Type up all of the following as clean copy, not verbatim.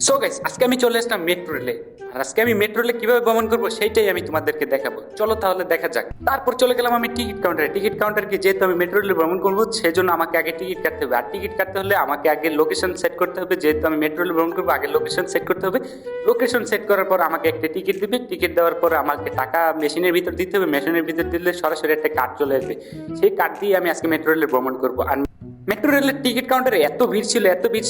So guys, আজকে আমি চলে আসলাম মেট্রো রেলে। আর আজকে আমি মেট্রো রেলে কিভাবে ভ্রমণ করবো সেইটাই আমি তোমাদেরকে দেখাবো। চলো তাহলে দেখা যাক। তারপর চলে গেলাম আমি টিকিট কাউন্টারে। টিকিট কাউন্টার কি, যেহেতু আমি মেট্রো রেলে ভ্রমণ করবো সেজন্য আমাকে আগে টিকিট কাটতে হবে। আর টিকিট কাটতে হলে আমাকে আগে লোকেশন সেট করতে হবে। যেহেতু আমি মেট্রো রেলে ভ্রমণ করবো, আগে লোকেশন সেট করতে হবে। লোকেশন সেট করার পর আমাকে একটা টিকিট দিবে। টিকিট দেওয়ার পর আমাকে টাকা মেশিনের ভিতর দিতে হবে। মেশিনের ভিতর দিলে সরাসরি একটা কার্ড চলে আসবে। সেই কার্ড দিয়ে আমি আজকে মেট্রো রেলে ভ্রমণ করবো। আর মেট্রো রেলের টিকিট কাউন্টারে এত ভিড়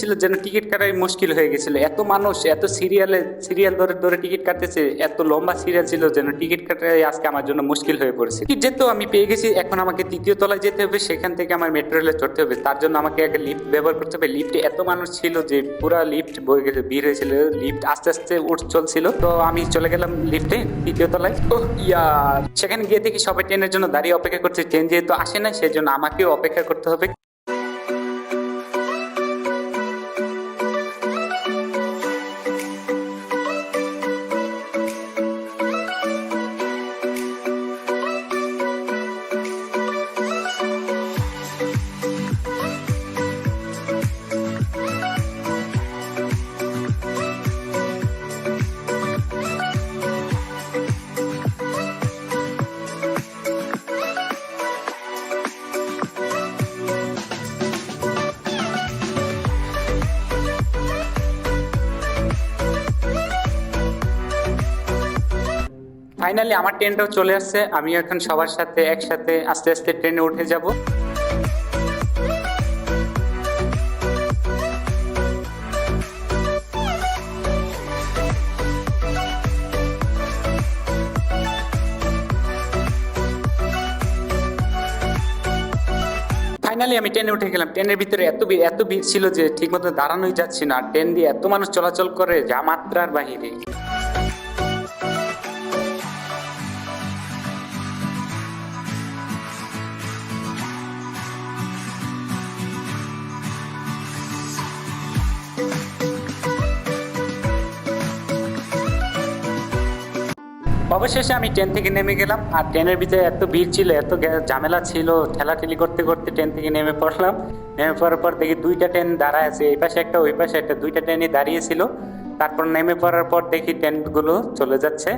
ছিল যেন টিকিট কাটাই মুশকিল হয়ে গেছিল। এত মানুষ, এত সিরিয়াল ধরে ধরে টিকিট কাটতেছে। এত লম্বা সিরিয়াল ছিল যেন টিকিট কাটাই আজকে আমার জন্য মুশকিল হয়ে পড়েছে। টিকিট যেহেতু আমি পেয়ে গেছি, এখন আমাকে তৃতীয় তলায় যেতে হবে। সেখান থেকে আমার মেট্রো রেলে চড়তে হবে। তার জন্য আমাকে আগে লিফট ব্যবহার করতে হবে। লিফটে এত মানুষ ছিল যে পুরা লিফট বয়ে গেছে, ভিড় হয়েছিল। লিফট আস্তে আস্তে চলছিল। তো আমি চলে গেলাম লিফটে তৃতীয় তলায়। ওহ ইয়ার, সেখানে গিয়ে দেখি সবাই ট্রেনের জন্য দাঁড়িয়ে অপেক্ষা করছে। ট্রেন যেহেতু আসে না, সেজন্য আমাকেও অপেক্ষা করতে হবে। ফাইনালি আমার ট্রেনটাও চলে আসছে। আমি এখন সবার সাথে একসাথে আস্তে আস্তে ট্রেনে উঠে যাব। ফাইনালি আমি ট্রেনে উঠে গেলাম। ট্রেনের ভিতরে এত ভিড় ছিল যে ঠিকমতো দাঁড়ানোই যাচ্ছে না। আর ট্রেন দিয়ে এত মানুষ চলাচল করে যা মাত্রার বাহিরে। অবশেষে আমি ট্রেন থেকে নেমে গেলাম। আর ট্রেনের ভিতরে এত ভিড় ছিল, এত ঝামেলা ছিল, ঠেলাঠেলি করতে করতে ট্রেন থেকে নেমে পড়লাম। নেমে পড়ার পর দেখি দুইটা ট্রেন দাঁড়ায় আছে, এই পাশে একটা ওই পাশে একটা, দুইটা ট্রেনই দাঁড়িয়েছিল। তারপর নেমে পড়ার পর দেখি ট্রেনগুলো চলে যাচ্ছে।